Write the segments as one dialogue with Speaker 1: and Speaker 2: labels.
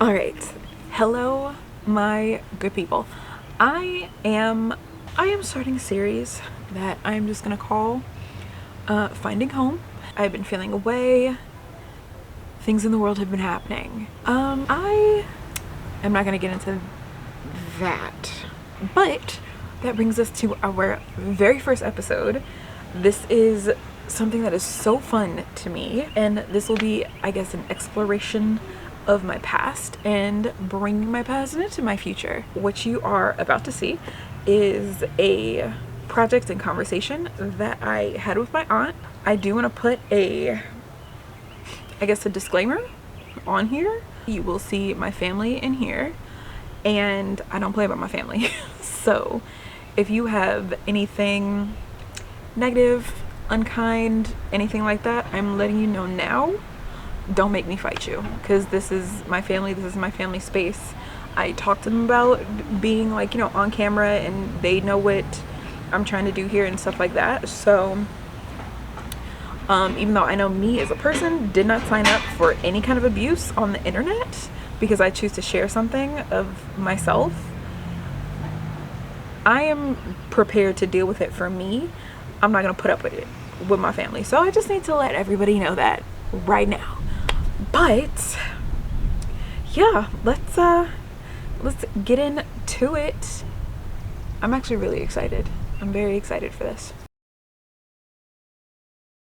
Speaker 1: All right, hello my good people. I am starting a series that I'm just gonna call Finding Home. I've been feeling away. Things in the world have been happening. I am not gonna get into that, but that brings us to our very first episode. This is something that is so fun to me, and this will be, I guess, an exploration of my past and bringing my past into my future. What you are about to see is a project and conversation that I had with my aunt. I do want to put a disclaimer on here. You will see my family in here, and I don't play about my family. So if you have anything negative, unkind, anything like that, I'm letting you know now. Don't make me fight you, because this is my family, this is my family space. I talked to them about being like, on camera, and they know what I'm trying to do here and stuff like that. So even though I know me as a person did not sign up for any kind of abuse on the internet, because I choose to share something of myself, I am prepared to deal with it for me. I'm not gonna put up with it with my family. So I just need to let everybody know that right now. But yeah, let's get into it. I'm actually really excited. I'm very excited for this.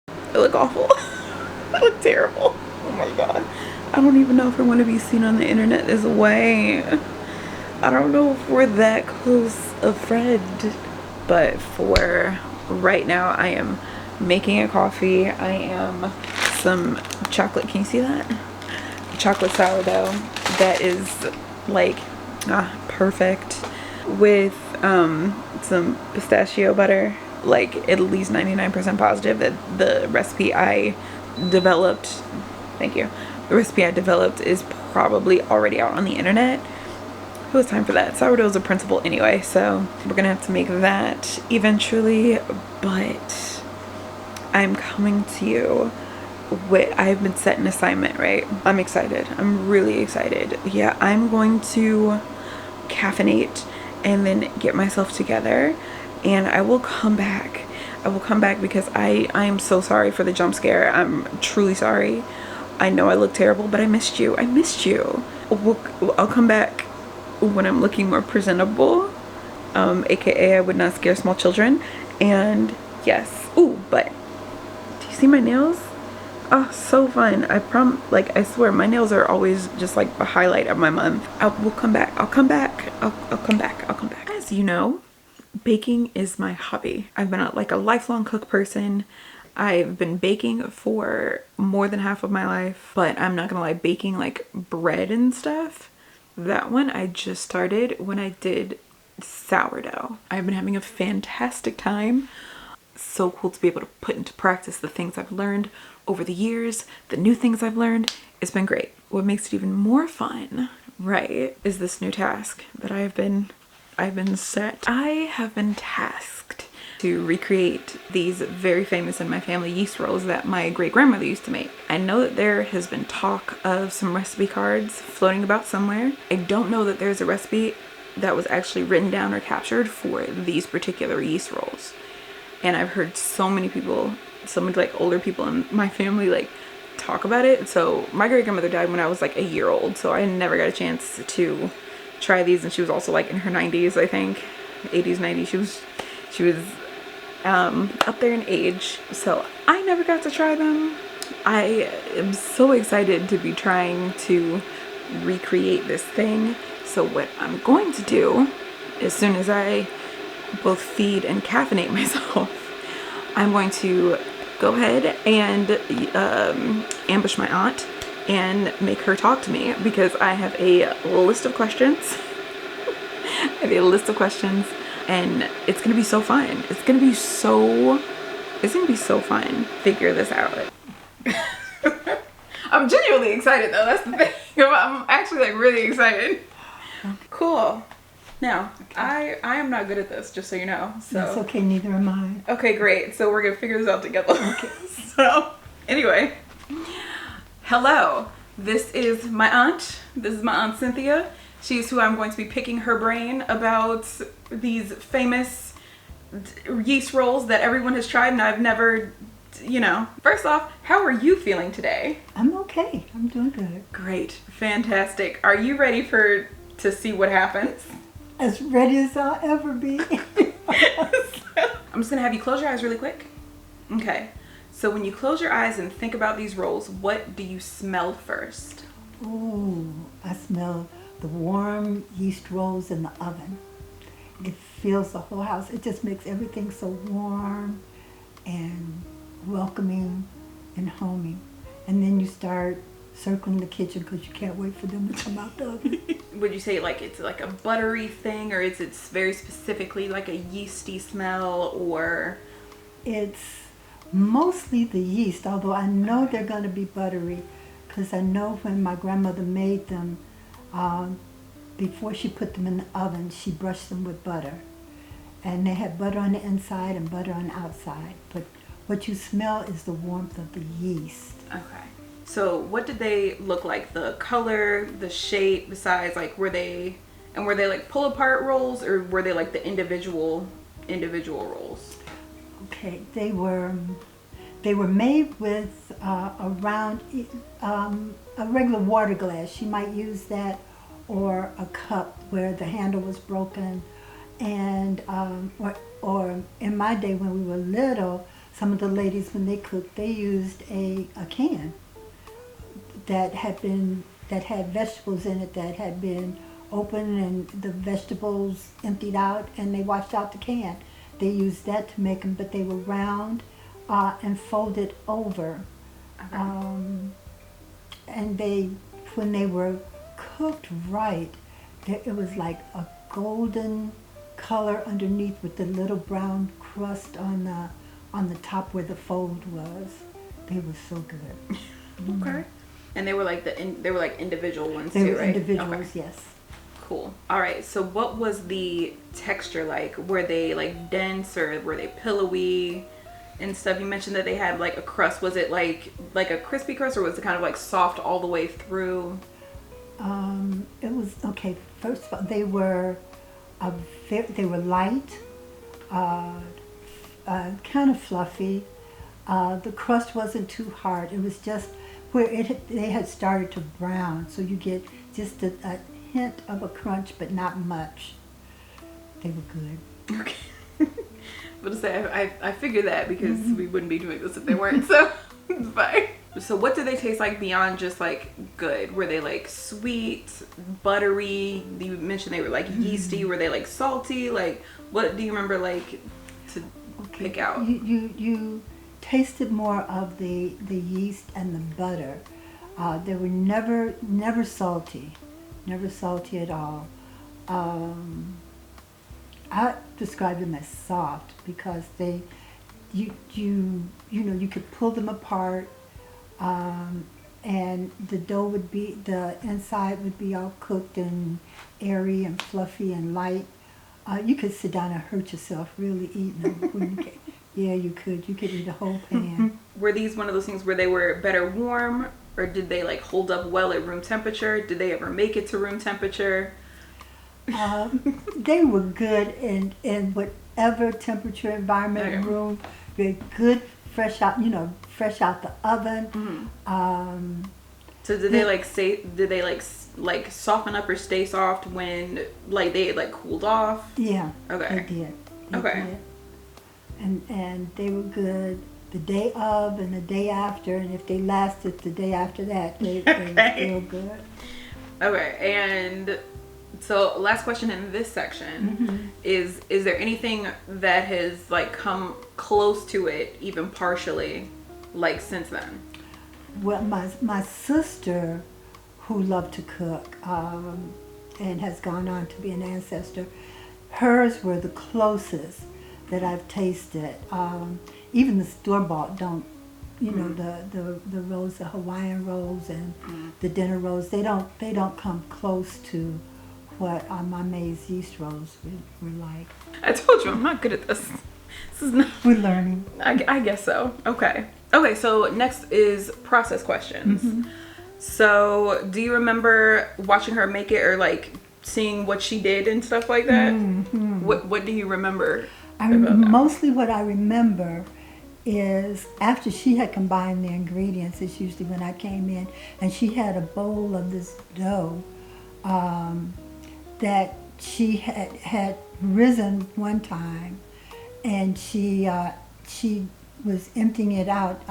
Speaker 1: I look awful. I look terrible. Oh my god. I don't even know if I want to be seen on the internet this way. I don't know if we're that close a friend. But for right now, I am making a coffee. I am some chocolate. Can you see that? Chocolate sourdough that is like perfect with some pistachio butter. Like at least 99% positive that the recipe I developed, thank you, the recipe I developed is probably already out on the internet. Who has time for that? Sourdough is a principle anyway, so we're gonna have to make that eventually. But I'm coming to you with, I've been set an assignment, right? I'm excited. I'm really excited. Yeah, I'm going to caffeinate and then get myself together, and I will come back. I will come back because I am so sorry for the jump scare. I'm truly sorry. I know I look terrible, but I missed you. I missed you. I'll come back when I'm looking more presentable, aka I would not scare small children. And yes, ooh, but do you see my nails? Oh, so fun. I swear my nails are always just like a highlight of my month. I will come back. I'll come back. I'll come back. I'll come back. As you know, baking is my hobby. I've been a lifelong cook person. I've been baking for more than half of my life, but I'm not gonna lie, baking like bread and stuff, that one I just started when I did sourdough. I've been having a fantastic time. So cool to be able to put into practice the things I've learned over the years, the new things I've learned. It's been great. What makes it even more fun, right, is this new task that I've been set. I have been tasked to recreate these very famous in my family yeast rolls that my great grandmother used to make. I know that there has been talk of some recipe cards floating about somewhere. I don't know that there's a recipe that was actually written down or captured for these particular yeast rolls. And I've heard so many people, older people in my family talk about it. So my great grandmother died when I was a year old, so I never got a chance to try these, and she was also in her 90s, I think, 80s, 90s. She was up there in age, so I never got to try them. I am so excited to be trying to recreate this thing. So what I'm going to do, as soon as I both feed and caffeinate myself, I'm going to go ahead and ambush my aunt and make her talk to me, because I have a list of questions. And it's gonna be so fun. It's gonna be so fun. Figure this out. I'm genuinely excited though. That's the thing. I'm actually really excited. Cool. Now, okay. I am not good at this, just so you know. So
Speaker 2: that's okay, neither am I.
Speaker 1: Okay, great. So we're gonna figure this out together. Okay. So anyway, hello, This is my aunt. This is my Aunt Cynthia. She's who I'm going to be picking her brain about these famous yeast rolls that everyone has tried and I've never, you know. First off, how are you feeling today?
Speaker 2: I'm okay. I'm doing good.
Speaker 1: Great. Fantastic. Are you ready to see what happens?
Speaker 2: As ready as I'll ever be.
Speaker 1: I'm just going to have you close your eyes really quick. Okay. So when you close your eyes and think about these rolls, what do you smell first?
Speaker 2: Ooh, I smell the warm yeast rolls in the oven. It fills the whole house. It just makes everything so warm and welcoming and homey. And then you start circling the kitchen because you can't wait for them to come out the oven.
Speaker 1: Would you say like it's like a buttery thing, or is it very specifically like a yeasty smell, or?
Speaker 2: It's mostly the yeast, although I know they're going to be buttery because I know when my grandmother made them, before she put them in the oven, she brushed them with butter. And they had butter on the inside and butter on the outside. But what you smell is the warmth of the yeast.
Speaker 1: Okay. So what did they look like? The color, the shape, besides like were they like pull apart rolls, or were they like the individual rolls?
Speaker 2: Okay, they were made with a regular water glass. She might use that, or a cup where the handle was broken, and or in my day when we were little, some of the ladies when they cooked, they used a can that had vegetables in it that had been opened and the vegetables emptied out, and they washed out the can. They used that to make them, but they were round and folded over.
Speaker 1: Okay.
Speaker 2: And when they were cooked right, it was like a golden color underneath with the little brown crust on the top where the fold was. They were so good.
Speaker 1: Okay. And they were like individual ones
Speaker 2: They
Speaker 1: too,
Speaker 2: were
Speaker 1: right?
Speaker 2: individuals,
Speaker 1: Okay.
Speaker 2: yes.
Speaker 1: Cool. All right. So what was the texture like? Were they like dense, or were they pillowy and stuff? You mentioned that they had like a crust. Was it like a crispy crust, or was it kind of like soft all the way through?
Speaker 2: It was okay. First of all, they were light, kind of fluffy. The crust wasn't too hard. It was just where they had started to brown, so you get just a hint of a crunch, but not much. They were good.
Speaker 1: Okay. But to say I figured that because we wouldn't be doing this if they weren't. So it's fine. So what did they taste like beyond just like good? Were they like sweet, buttery? You mentioned they were like yeasty. Were they like salty? Like what do you remember like to pick out?
Speaker 2: You tasted more of the yeast and the butter. They were never salty. Never salty at all. I describe them as soft because you could pull them apart, and the inside would be all cooked and airy and fluffy and light. You could sit down and hurt yourself really eating them. Yeah, you could. You could eat a whole pan.
Speaker 1: Were these one of those things where they were better warm, or did they like hold up well at room temperature? Did they ever make it to room temperature?
Speaker 2: They were good in whatever temperature environment room. They're good, fresh out the oven.
Speaker 1: Mm-hmm. So did they like soften up or stay soft when like they like cooled off?
Speaker 2: Yeah.
Speaker 1: Okay.
Speaker 2: They did.
Speaker 1: Okay.
Speaker 2: Did. And they were good the day of and the day after, and if they lasted the day after that, they were still good.
Speaker 1: Okay, and so last question in this section is there anything that has like come close to it, even partially, like since then?
Speaker 2: Well, my sister, who loved to cook and has gone on to be an ancestor, hers were the closest that I've tasted. Even the store-bought don't, the rolls, the Hawaiian rolls and the dinner rolls, they don't come close to what my maize yeast rolls were like.
Speaker 1: I told you I'm not good at this. This is not.
Speaker 2: We're learning.
Speaker 1: I guess so. Okay. So next is process questions. So, do you remember watching her make it, or like seeing what she did and stuff like that?
Speaker 2: Mm-hmm.
Speaker 1: What do you remember?
Speaker 2: Mostly what I remember is after she had combined the ingredients, it's usually when I came in, and she had a bowl of this dough that she had risen one time, and she was emptying it out,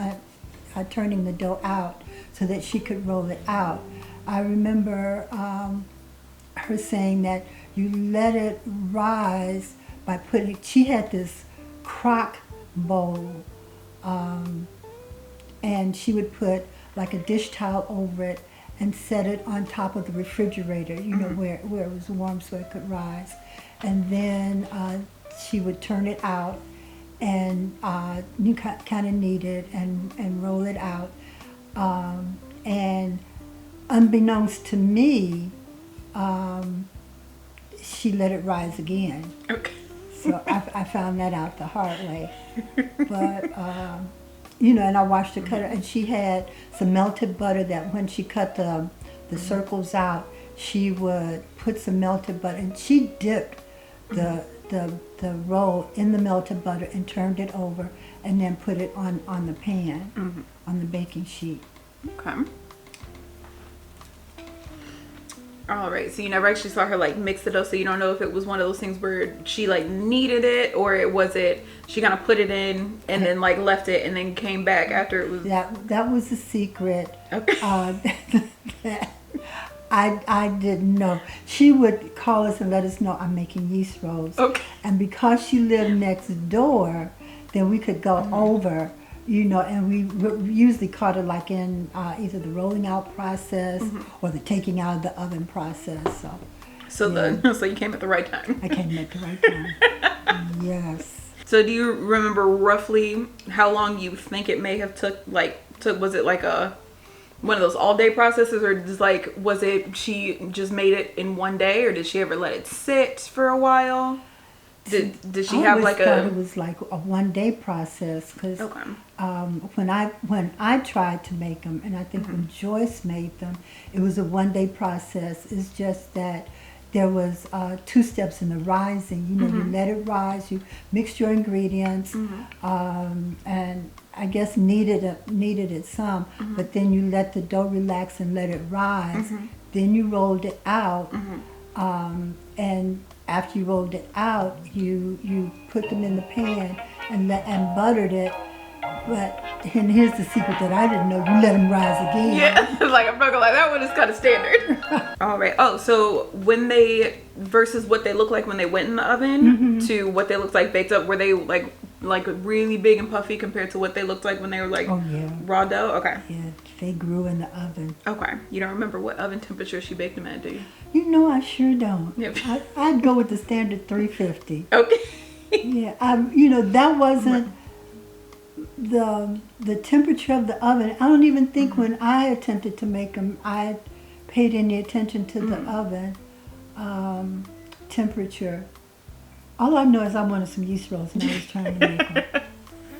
Speaker 2: turning the dough out so that she could roll it out. I remember her saying that you let it rise by putting, she had this crock bowl, and she would put like a dish towel over it and set it on top of the refrigerator, you know, where it was warm so it could rise. And then she would turn it out, and you kind of knead it and roll it out. And unbeknownst to me, she let it rise again.
Speaker 1: Okay.
Speaker 2: So I found that out the hard way. But, you know, and I watched her cut it, and she had some melted butter that when she cut the circles out, she would put some melted butter, and she dipped the roll in the melted butter and turned it over, and then put it on the pan, on the baking sheet.
Speaker 1: Okay. All right, so you never actually saw her like mix the dough, so you don't know if it was one of those things where she like kneaded it, or she kind of put it in and then like left it and then came back after it was.
Speaker 2: That was the secret.
Speaker 1: Okay.
Speaker 2: That I didn't know. She would call us and let us know I'm making yeast rolls.
Speaker 1: Okay.
Speaker 2: And because she lived next door, then we could go over, you know, and we usually caught her like in either the rolling out process or the taking out of the oven process. So
Speaker 1: you came at the right time.
Speaker 2: I came at the right time. Yes.
Speaker 1: So do you remember roughly how long you think it may have took? Was it like one of those all day processes, or just like, was it she just made it in one day, or did she ever let it sit for a while? Did she have like
Speaker 2: it was like a 1 day process, because when I tried to make them, and I think when Joyce made them, it was a 1 day process. It's just that there was 2 steps in the rising. You know, you let it rise, you mixed your ingredients, and I guess kneaded it some, but then you let the dough relax and let it rise. Then you rolled it out, and after you rolled it out, you put them in the pan and buttered it. And here's the secret that I didn't know: you let them rise again.
Speaker 1: Yeah, like I'm not gonna lie, that one is kind of standard. All right. Oh, so when they versus what they look like when they went in the oven to what they looked like baked up, were they like really big and puffy compared to what they looked like when they were like raw dough? Okay.
Speaker 2: Yeah, they grew in the oven.
Speaker 1: Okay. You don't remember what oven temperature she baked them at, do you?
Speaker 2: You know, I sure don't.
Speaker 1: Yep.
Speaker 2: I'd go with the standard 350.
Speaker 1: Okay.
Speaker 2: Yeah, you know, that wasn't the temperature of the oven. I don't even think when I attempted to make them, I paid any attention to the oven temperature. All I know is I wanted some yeast rolls and I was trying to make them.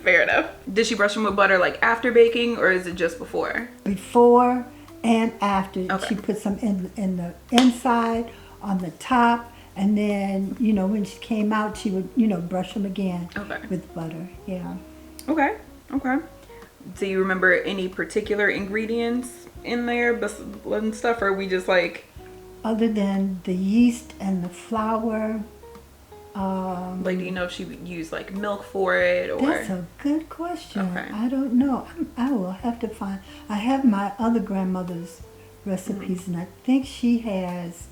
Speaker 1: Fair enough. Did she brush them with butter like after baking, or is it just before?
Speaker 2: Before and after.
Speaker 1: Okay.
Speaker 2: She put some in the inside, on the top, and then, you know, when she came out, she would, you know, brush them again with butter. Yeah.
Speaker 1: Okay. Do you remember any particular ingredients in there and stuff, or are we just like...
Speaker 2: Other than the yeast and the flour.
Speaker 1: Like, do you know if she would use like milk for it, or...
Speaker 2: That's a good question.
Speaker 1: Okay.
Speaker 2: I don't know. I will have to find... I have my other grandmother's recipes, and I think she has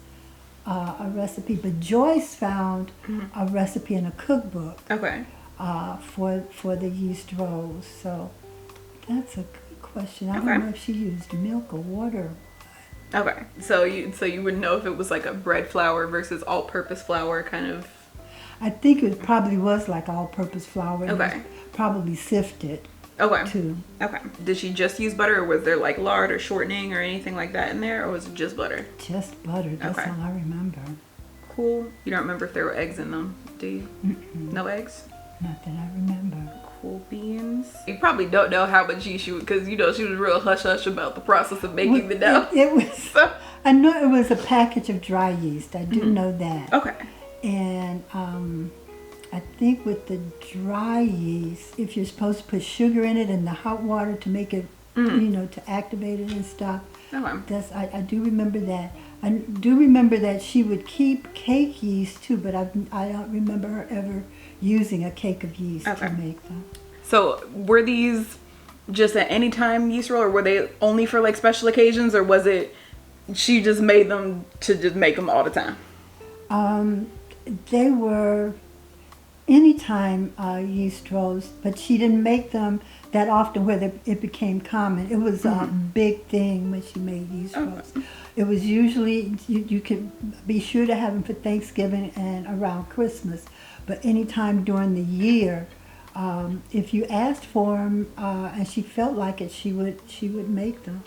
Speaker 2: a recipe, but Joyce found a recipe in a cookbook.
Speaker 1: Okay.
Speaker 2: For the yeast rolls. So that's a good question. I don't know if she used milk or water.
Speaker 1: Okay. So you would know if it was like a bread flour versus all-purpose flour kind of...
Speaker 2: I think it probably was like all-purpose flour.
Speaker 1: Okay.
Speaker 2: It was probably sifted.
Speaker 1: Okay.
Speaker 2: Too.
Speaker 1: Okay. Did she just use butter, or was there like lard or shortening or anything like that in there, or was it just butter?
Speaker 2: Just butter. That's all I remember.
Speaker 1: Cool. You don't remember if there were eggs in them, do you? No eggs?
Speaker 2: Not that I remember.
Speaker 1: Cool beans. You probably don't know how much yeast she would, because you know she was real hush hush about the process of making the dough.
Speaker 2: It was. I know it was a package of dry yeast. I do know that.
Speaker 1: Okay.
Speaker 2: And I think with the dry yeast, if you're supposed to put sugar in it and the hot water to make it, to activate it and stuff.
Speaker 1: Okay.
Speaker 2: I do remember that. I do remember that she would keep cake yeast too, but I don't remember her ever using a cake of yeast to make them.
Speaker 1: So were these just at any time yeast roll, or were they only for like special occasions, or was it she just made them to just make them all the time?
Speaker 2: They were anytime yeast rolls, but she didn't make them that often where it became common. It was a big thing when she made yeast rolls. It was usually, you could be sure to have them for Thanksgiving and around Christmas, but anytime during the year, if you asked for them and she felt like it, she would make them.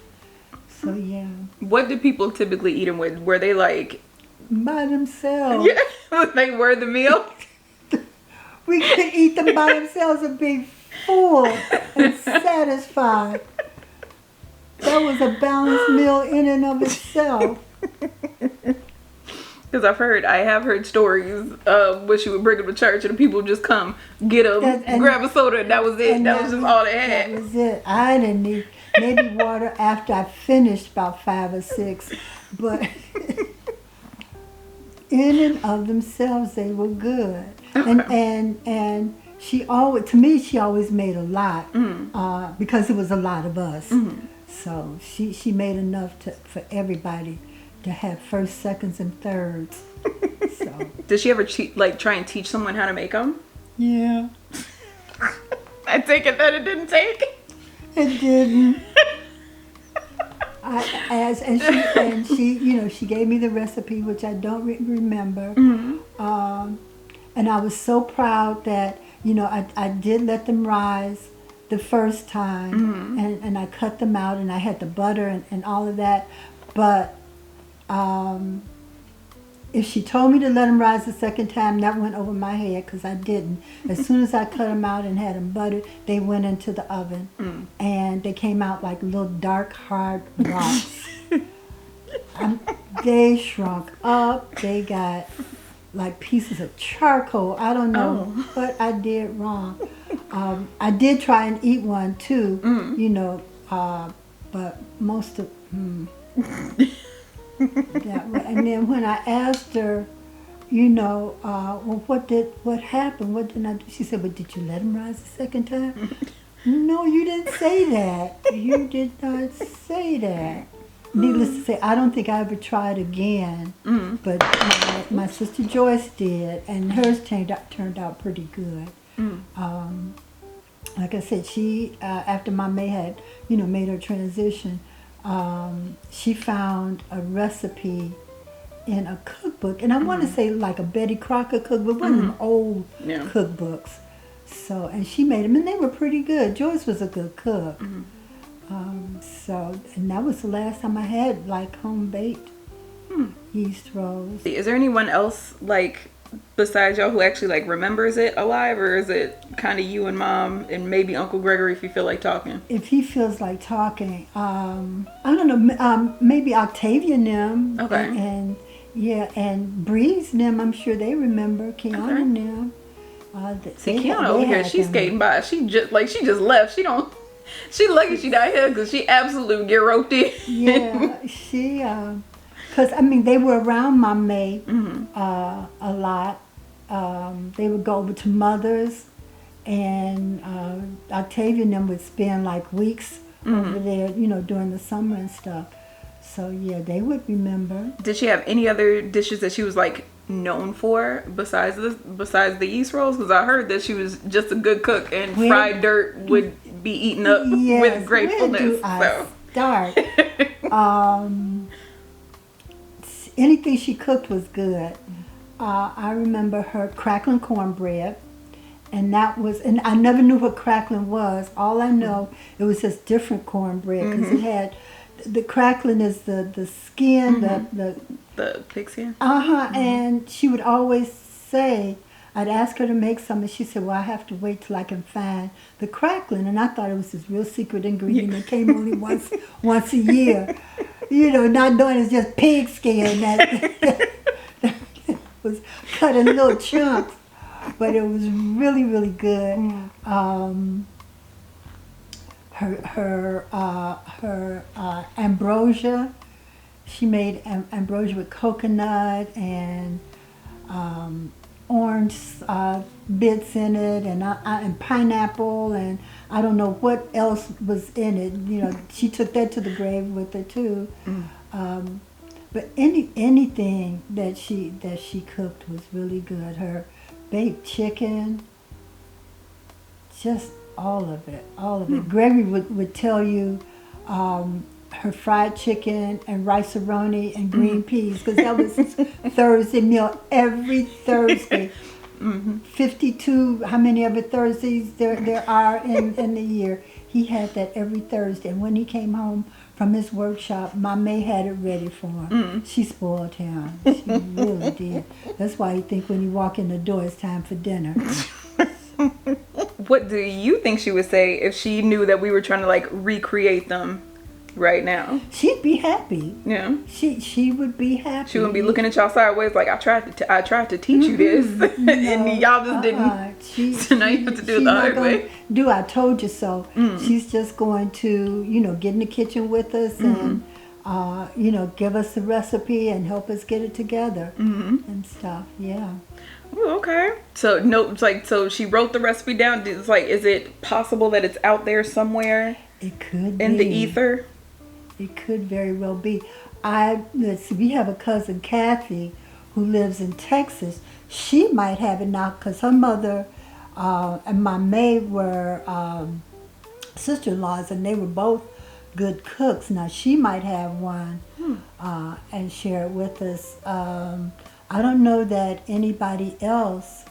Speaker 2: So yeah.
Speaker 1: What did people typically eat them with? Were they like
Speaker 2: by themselves?
Speaker 1: Yeah, they were the meal.
Speaker 2: We could eat them by themselves and be full and satisfied. That was a balanced meal in and of itself.
Speaker 1: Because I have heard stories where she would bring them to church and the people would just come, get them, grab a soda, and that was it. That was just all they had.
Speaker 2: That was it. I didn't need maybe water after I finished about 5 or 6. But in and of themselves, they were good. Okay. And she always made a lot because it was a lot of us. So she made enough for everybody to have first, seconds, and thirds. So.
Speaker 1: Did she ever try and teach someone how to make them?
Speaker 2: Yeah.
Speaker 1: I take it that it didn't take.
Speaker 2: It didn't. She gave me the recipe, which I don't remember. And I was so proud that I did let them rise the first time, and I cut them out, and I had the butter and all of that. But if she told me to let them rise the second time, that went over my head because I didn't. As soon as I cut them out and had them buttered, they went into the oven, and they came out like little dark, hard rocks. They shrunk up. They got like pieces of charcoal. I don't know what I did wrong. I did try and eat one too, but most of and then when I asked her, well, what happened? What did I do? She said, well, did you let him rise the second time? No, you didn't say that. You did not say that. Needless to say, I don't think I ever tried again, but my sister Joyce did, and hers turned out pretty good. Like I said, she after my May had made her transition, she found a recipe in a cookbook, and I want to say like a Betty Crocker cookbook, one of them old cookbooks. So, and she made them, and they were pretty good. Joyce was a good cook. And that was the last time I had like home baked yeast rolls.
Speaker 1: Is there anyone else besides y'all who actually remembers it alive, or is it kind of you and Mom and maybe Uncle Gregory if you feel like talking?
Speaker 2: If he feels like talking, I don't know, maybe Octavia Nim.
Speaker 1: Okay.
Speaker 2: And Breeze Nim, I'm sure they remember. Kiana Nim.
Speaker 1: See, Kiana over here, she's skating by. She just left. She lucky she not here because she absolutely get roped in.
Speaker 2: Yeah, she, because they were around my May a lot. They would go over to Mother's, and Octavia and them would spend weeks over there, during the summer and stuff. So yeah, they would remember.
Speaker 1: Did she have any other dishes that she was known for besides the yeast rolls? Because I heard that she was just a good cook, and fried dirt would be eaten up with gratefulness.
Speaker 2: Start. Anything she cooked was good. I remember her crackling cornbread, and I never knew what crackling was. All I know, it was just different cornbread because it had the crackling is the skin, the
Speaker 1: pig skin.
Speaker 2: And she would always say, I'd ask her to make some, and she said, well, I have to wait till I can find the crackling. And I thought it was this real secret ingredient that came only once a year. You know, not knowing it's just pig skin that was cut in little chunks. But it was really, really good. Her ambrosia, she made ambrosia with coconut and orange bits in it, and pineapple, and I don't know what else was in it. You know, she took that to the grave with her too. But anything that she cooked was really good. Her baked chicken, just all of it. Gregory would tell you her fried chicken and rice-a-roni and green peas, because that was his Thursday meal every Thursday. 52, how many other Thursdays there are in the year. He had that every Thursday. And when he came home from his workshop, my May had it ready for him. She spoiled him. She really did. That's why you think when you walk in the door, it's time for dinner.
Speaker 1: What do you think she would say if she knew that we were trying to like recreate them right now?
Speaker 2: She'd be happy.
Speaker 1: Yeah.
Speaker 2: She would be happy.
Speaker 1: She wouldn't be looking at y'all sideways like, I tried to teach you this, and y'all just didn't. So now you have to do it the hard way.
Speaker 2: I told you so. She's just going to, get in the kitchen with us and, give us the recipe and help us get it together and stuff. Yeah.
Speaker 1: Ooh, okay. So so she wrote the recipe down. It's like, is it possible that it's out there somewhere?
Speaker 2: It could be.
Speaker 1: In the ether?
Speaker 2: It could very well be. Let's see, we have a cousin, Kathy, who lives in Texas. She might have it now because her mother and my maid were sister-in-laws, and they were both good cooks. Now, she might have one and share it with us. I don't know that anybody else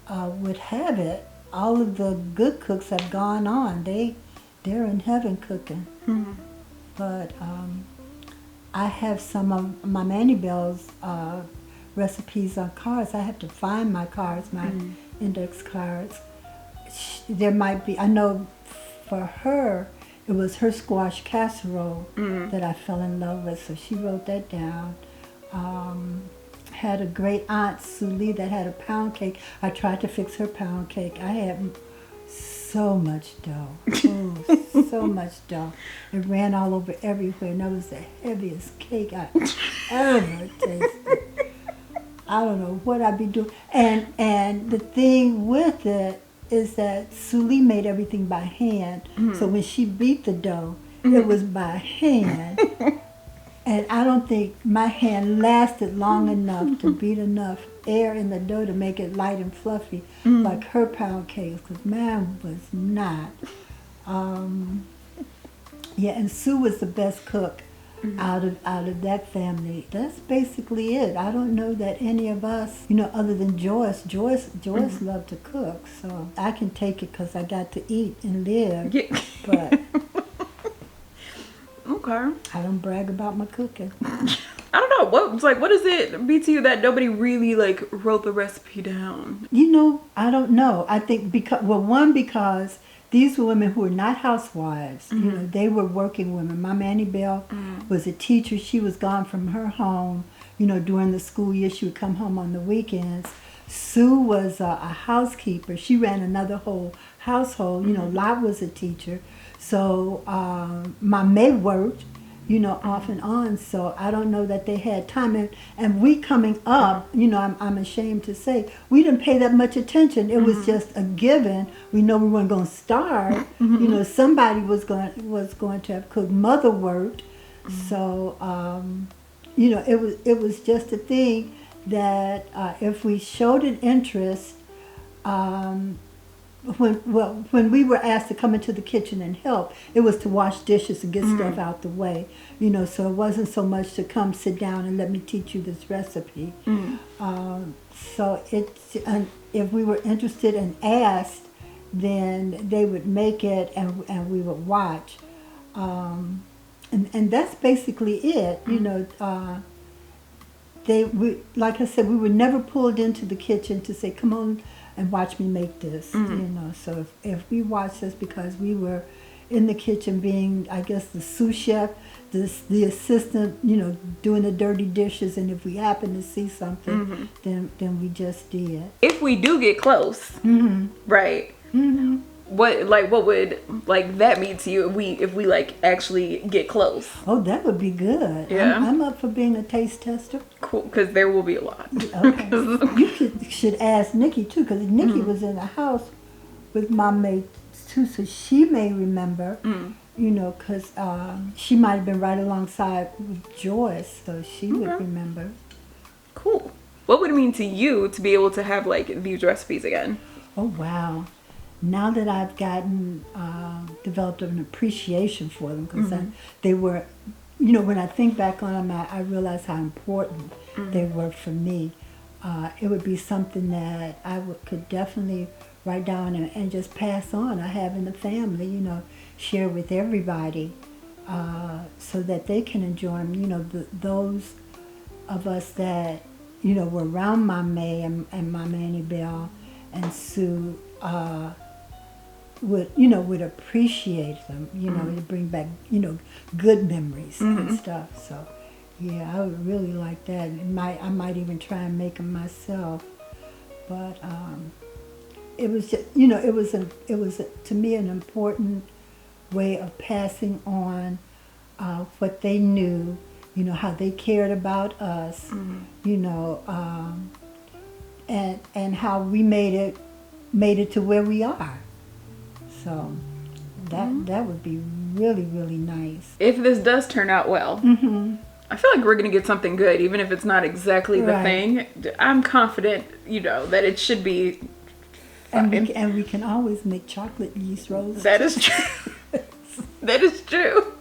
Speaker 2: would have it. All of the good cooks have gone on. They're in heaven cooking. But I have some of my Manny Bell's recipes on cards. I have to find my cards, my index cards. There might be, I know for her, it was her squash casserole that I fell in love with, so she wrote that down. Had a great aunt, Sue Lee, that had a pound cake. I tried to fix her pound cake. I had so much dough. Oh, so much dough. It ran all over everywhere, and that was the heaviest cake I ever tasted. I don't know what I'd be doing. And the thing with it is that Sue Lee made everything by hand. So when she beat the dough, it was by hand. And I don't think my hand lasted long enough to beat enough air in the dough to make it light and fluffy like her pound cakes, because mine was not. Yeah, and Sue was the best cook out of that family. That's basically it. I don't know that any of us, other than Joyce loved to cook, so I can take it because I got to eat and live. Yeah. But
Speaker 1: okay.
Speaker 2: I don't brag about my cooking.
Speaker 1: I don't know. What does it be to you that nobody really wrote the recipe down?
Speaker 2: I don't know. I think because these were women who were not housewives. They were working women. My Manny Bell was a teacher. She was gone from her home, during the school year. She would come home on the weekends. Sue was a housekeeper. She ran another whole household. Lot was a teacher. So my maid worked, off and on. So I don't know that they had time. And we coming up, I'm ashamed to say, we didn't pay that much attention. It was just a given. We know we weren't going to starve. Somebody was going to have cooked. Mother worked. So, it was just a thing that if we showed an interest, when we were asked to come into the kitchen and help, it was to wash dishes and get stuff out the way, so it wasn't so much to come sit down and let me teach you this recipe. So if we were interested and asked, then they would make it and we would watch. And that's basically it, like I said, we were never pulled into the kitchen to say, come on and watch me make this, you know. So if we watched this because we were in the kitchen being, I guess, the sous chef, the assistant, you know, doing the dirty dishes, and if we happen to see something, then we just did.
Speaker 1: If we do get close, right? What would like that mean to you if we like actually get close?
Speaker 2: Oh, that would be good.
Speaker 1: Yeah.
Speaker 2: I'm up for being a taste tester.
Speaker 1: Cool, because there will be a lot.
Speaker 2: Okay. You should ask Nikki too, because Nikki was in the house with my mates too, so she may remember. You know, because she might have been right alongside with Joyce, so she would remember.
Speaker 1: Cool. What would it mean to you to be able to have like these recipes again?
Speaker 2: Oh wow. Now that I've gotten, developed an appreciation for them, because they were, you know, when I think back on them, I realize how important they were for me. It would be something that I could definitely write down and just pass on. I have in the family, you know, share with everybody, so that they can enjoy them. You know, those of us that, you know, were around my May and my Manny Bell and Sue, would appreciate them, you know, to bring back, you know, good memories and stuff. So, yeah, I would really like that. I might even try and make them myself. But it was just, you know, it was to me an important way of passing on what they knew, you know, how they cared about us, you know, and how we made it to where we are. So that would be really, really nice.
Speaker 1: If this does turn out well, I feel like we're going to get something good, even if it's not exactly the thing. I'm confident, you know, that it should be fine.
Speaker 2: And we can always make chocolate yeast rolls.
Speaker 1: That is true. That is true.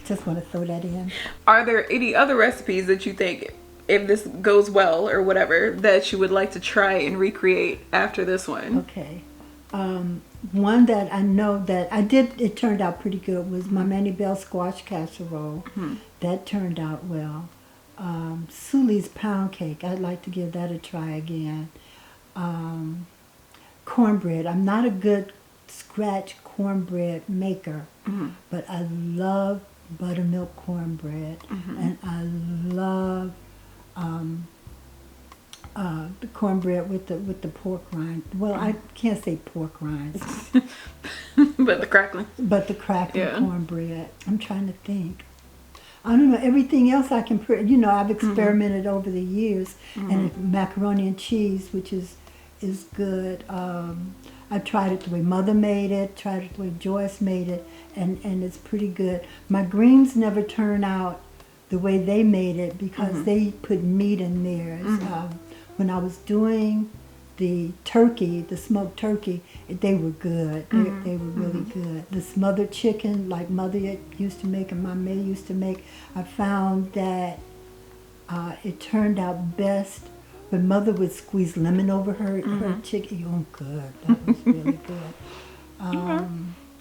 Speaker 2: Just want to throw that in.
Speaker 1: Are there any other recipes that you think, if this goes well or whatever, that you would like to try and recreate after this one?
Speaker 2: Okay. One that I know that it turned out pretty good was my Manny Bell squash casserole. That turned out well. Sully's pound cake, I'd like to give that a try again. Cornbread, I'm not a good scratch cornbread maker, but I love buttermilk cornbread, and I love the cornbread with the pork rind. Well, I can't say pork rinds,
Speaker 1: but the crackling.
Speaker 2: But the crackling cornbread. I'm trying to think. I don't know. Everything else I can, you know, I've experimented over the years, and macaroni and cheese, which is good. I tried it the way Mother made it, tried it the way Joyce made it, and it's pretty good. My greens never turn out the way they made it because they put meat in theirs. When I was doing the turkey, the smoked turkey, they were good. They were really good. The smothered chicken, like Mother used to make and my May used to make, I found that it turned out best when Mother would squeeze lemon over her chicken. Oh, good. That was really good.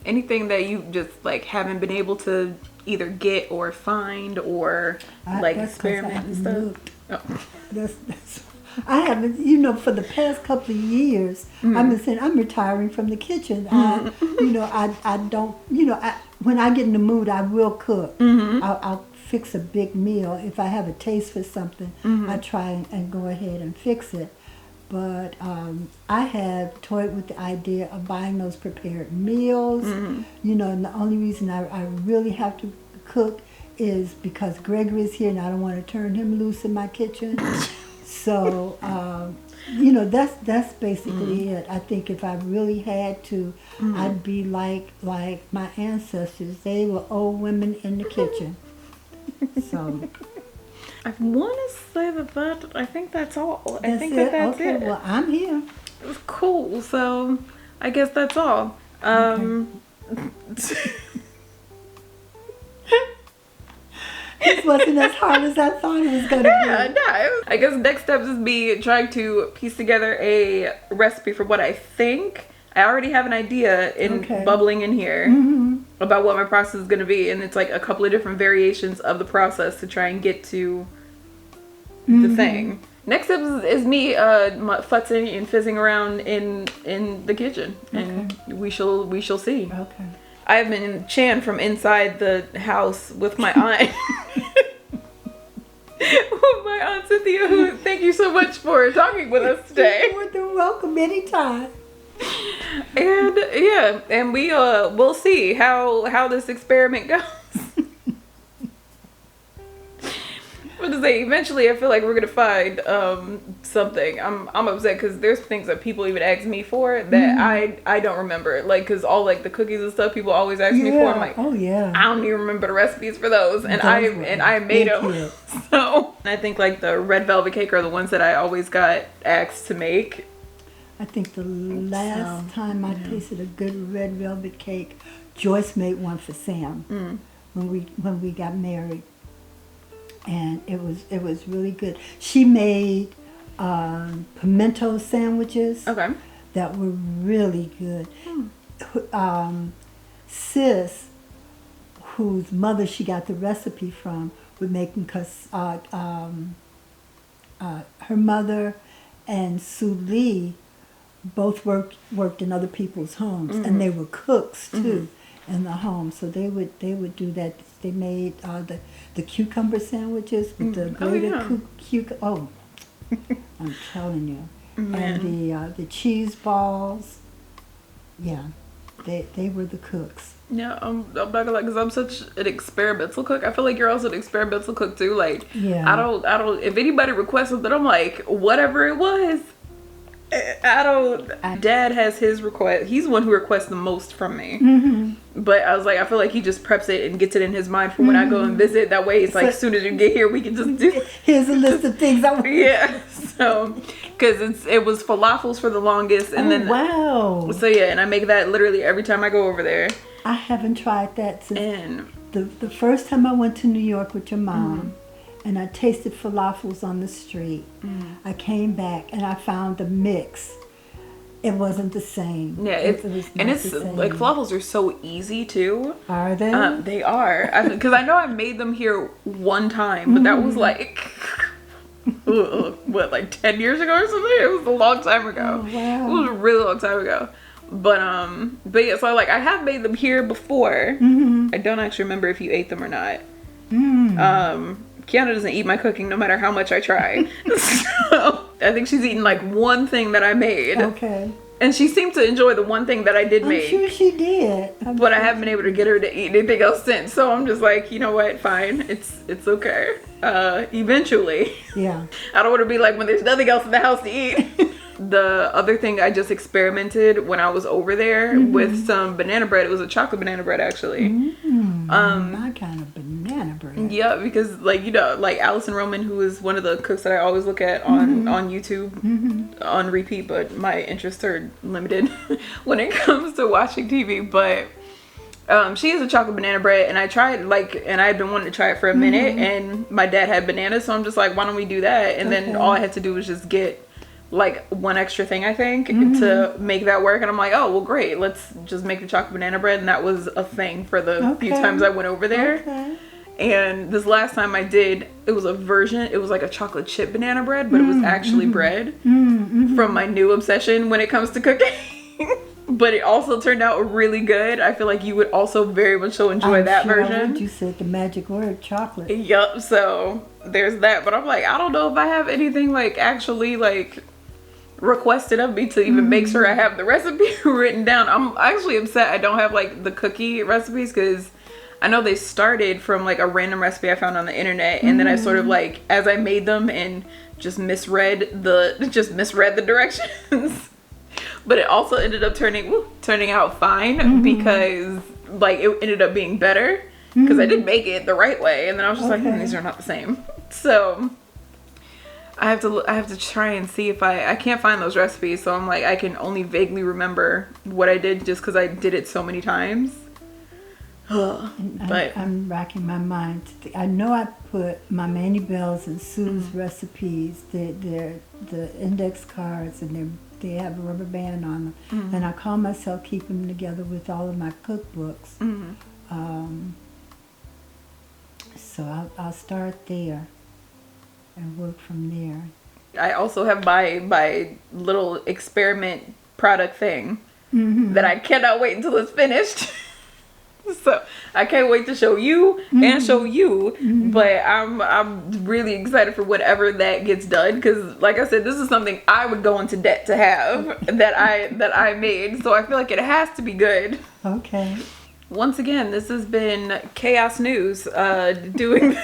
Speaker 1: Anything that you just like haven't been able to either get or find or like experiment and stuff?
Speaker 2: That's I haven't, you know, for the past couple of years, I've been saying I'm retiring from the kitchen. You know, I don't, you know, when I get in the mood, I will cook. I'll fix a big meal. If I have a taste for something, I try and go ahead and fix it. But I have toyed with the idea of buying those prepared meals. You know, and the only reason I really have to cook is because Gregory's here and I don't want to turn him loose in my kitchen. So, you know, that's basically it. I think if I really had to, I'd be like my ancestors. They were old women in the kitchen. So
Speaker 1: I want to say that I think that's all. I think
Speaker 2: it?
Speaker 1: that's
Speaker 2: okay,
Speaker 1: it.
Speaker 2: Well, I'm here.
Speaker 1: Cool. So I guess that's all.
Speaker 2: This wasn't as hard as I thought it was going to be.
Speaker 1: Yeah, no. I guess next steps is me trying to piece together a recipe for what I think. I already have an idea bubbling in here about what my process is going to be. And it's like a couple of different variations of the process to try and get to the thing. Next up is me futzing and fizzing around in the kitchen, and we shall see.
Speaker 2: Okay.
Speaker 1: I've been Chan from inside the house with my aunt. With my aunt Cynthia, who thank you so much for talking with us today.
Speaker 2: You're more than welcome anytime.
Speaker 1: And yeah, and we'll see how this experiment goes. What to say? Eventually, I feel like we're gonna find something. I'm upset because there's things that people even ask me for that I don't remember. Like, cause all like the cookies and stuff people always ask me for. I'm like,
Speaker 2: oh yeah,
Speaker 1: I don't even remember the recipes for those, and I made them. So I think like the red velvet cake are the ones that I always got asked to make.
Speaker 2: I think the last time I tasted a good red velvet cake, Joyce made one for Sam when we got married. And it was really good. She made pimento sandwiches that were really good. Sis, whose mother she got the recipe from, would make them because her mother and Sue Lee both worked in other people's homes, and they were cooks too. In the home, so they would do that. They made the cucumber sandwiches with the grated cucumber. Oh, I'm telling you, and the cheese balls. Yeah, they were the cooks.
Speaker 1: Yeah, I'm not gonna lie, because I'm such an experimental cook. I feel like you're also an experimental cook too. Like, I don't. If anybody requests something, I'm like, whatever it was. Dad has his request. He's the one who requests the most from me. But I was like, I feel like he just preps it and gets it in his mind for when I go and visit. That way, it's like, as soon as you get here, we can just do.
Speaker 2: Here's a list of things I want.
Speaker 1: Yeah. So, because it was falafels for the longest, and then
Speaker 2: wow.
Speaker 1: So yeah, and I make that literally every time I go over there.
Speaker 2: I haven't tried that since the first time I went to New York with your mom. And I tasted falafels on the street. I came back and I found the mix. It wasn't the same.
Speaker 1: Yeah, it's like falafels are so easy too.
Speaker 2: Are they?
Speaker 1: They are, because I know I made them here one time, but that was like what, like 10 years ago or something. It was a long time ago.
Speaker 2: Oh, wow.
Speaker 1: It was a really long time ago. But yeah, so like I have made them here before. I don't actually remember if you ate them or not. Kiana doesn't eat my cooking no matter how much I try. So I think she's eaten like one thing that I made.
Speaker 2: Okay.
Speaker 1: And she seemed to enjoy the one thing that I did make.
Speaker 2: I'm sure she did.
Speaker 1: But I haven't been able to get her to eat anything else since. So I'm just like, you know what? Fine. It's okay. Eventually.
Speaker 2: Yeah.
Speaker 1: I don't want to be like when there's nothing else in the house to eat. The other thing I just experimented when I was over there with some banana bread. It was a chocolate banana bread, actually.
Speaker 2: My kind of banana bread.
Speaker 1: Yeah, because like, you know, like Allison Roman, who is one of the cooks that I always look at on YouTube on repeat, but my interests are limited when it comes to watching TV. But she is a chocolate banana bread, and I tried and I had been wanting to try it for a minute, and my dad had bananas, so I'm just like, why don't we do that? And then all I had to do was just get like one extra thing, I think, to make that work. And I'm like, oh well, great, let's just make the chocolate banana bread. And that was a thing for the few times I went over there. And this last time I did, it was a version, it was like a chocolate chip banana bread, but it was actually bread from my new obsession when it comes to cooking. But it also turned out really good. I feel like you would also very much so enjoy that version.
Speaker 2: You said the magic word, chocolate.
Speaker 1: Yup, so there's that. But I'm like, I don't know if I have anything like actually like requested of me to even make sure I have the recipe written down. I'm actually upset I don't have like the cookie recipes, because I know they started from like a random recipe I found on the internet, and then I sort of like, as I made them and just misread the directions. But it also ended up turning out fine, because like it ended up being better because I did make it the right way, and then I was just like, these are not the same. So I have to try and see if I can't find those recipes, so I'm like, I can only vaguely remember what I did just because I did it so many times. But
Speaker 2: I'm racking my mind. I know I put my Manny Bell's and Sue's recipes, the index cards, and they have a rubber band on them, and I call myself keeping them together with all of my cookbooks. So I'll start there. and work from there.
Speaker 1: I also have my little experiment product thing that I cannot wait until it's finished. So I can't wait to show you and show you, but I'm really excited for whatever that gets done, because like I said, this is something I would go into debt to have that I made, so I feel like it has to be good.
Speaker 2: Okay.
Speaker 1: Once again, this has been Chaos News, doing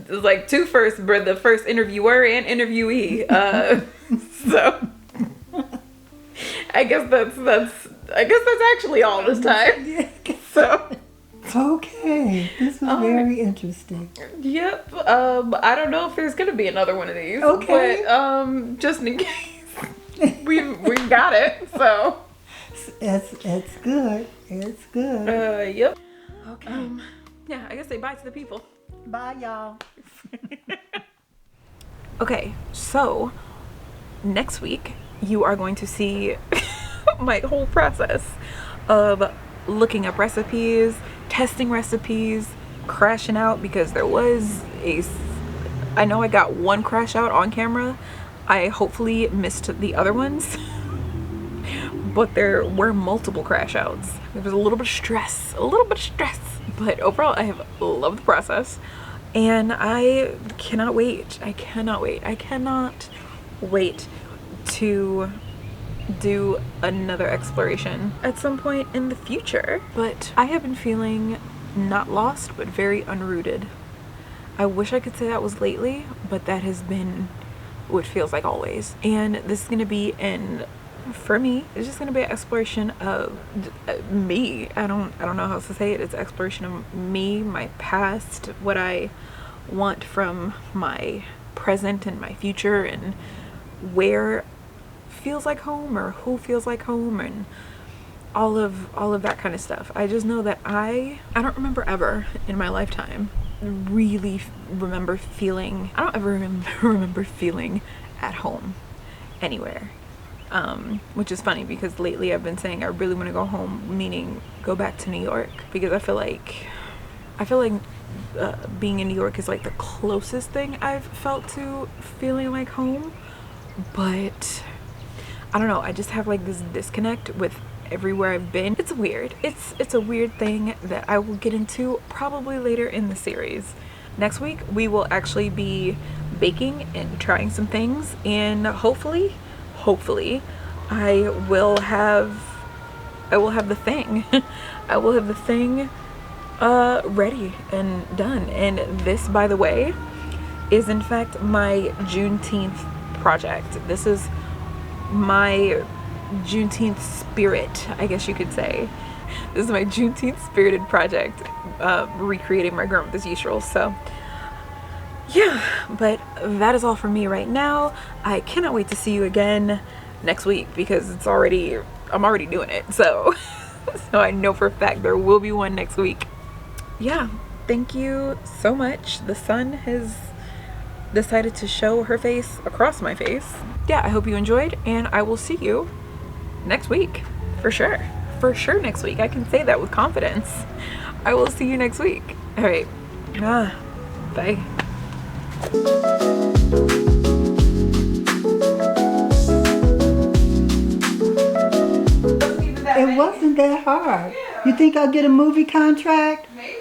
Speaker 1: like the first interviewer and interviewee, so I guess that's actually all this time. So
Speaker 2: Okay, this was very interesting.
Speaker 1: yep. I don't know if there's gonna be another one of these.
Speaker 2: Okay.
Speaker 1: But just in case, we got it. So
Speaker 2: It's good. It's good.
Speaker 1: yep.
Speaker 2: Okay.
Speaker 1: Yeah, I guess say bye to the people.
Speaker 2: Bye, y'all.
Speaker 1: Okay, so next week you are going to see my whole process of looking up recipes, testing recipes, crashing out, because I know I got one crash out on camera. I hopefully missed the other ones, but there were multiple crash outs. There was a little bit of stress, but overall I have loved the process, and I cannot wait to do another exploration at some point in the future. But I have been feeling not lost, but very unrooted. I wish I could say that was lately, but that has been what feels like always. And this is gonna be for me, it's just gonna be an exploration of me. I don't know how else to say it. It's exploration of me, my past, what I want from my present and my future, and where feels like home, or who feels like home, and all of that kind of stuff. I just know that I don't remember ever in my lifetime really remember feeling, I don't ever remember feeling at home anywhere. Which is funny, because lately I've been saying I really want to go home, meaning go back to New York, because I feel like being in New York is like the closest thing I've felt to feeling like home. But I don't know, I just have like this disconnect with everywhere I've been. It's weird. It's a weird thing that I will get into probably later in the series. Next week we will actually be baking and trying some things, and hopefully I will have the thing. I will have the thing ready and done. And this, by the way, is in fact my Juneteenth project. This is my Juneteenth spirit, I guess you could say. This is my Juneteenth spirited project, recreating my grandmother's yeast rolls. So yeah, but that is all for me right now. I cannot wait to see you again next week, because I'm already doing it. So I know for a fact there will be one next week. Yeah, thank you so much. The sun has decided to show her face across my face. Yeah, I hope you enjoyed, and I will see you next week. For sure next week. I can say that with confidence. I will see you next week. All right. Bye.
Speaker 2: It wasn't that hard. You think I'll get a movie contract?
Speaker 1: Maybe.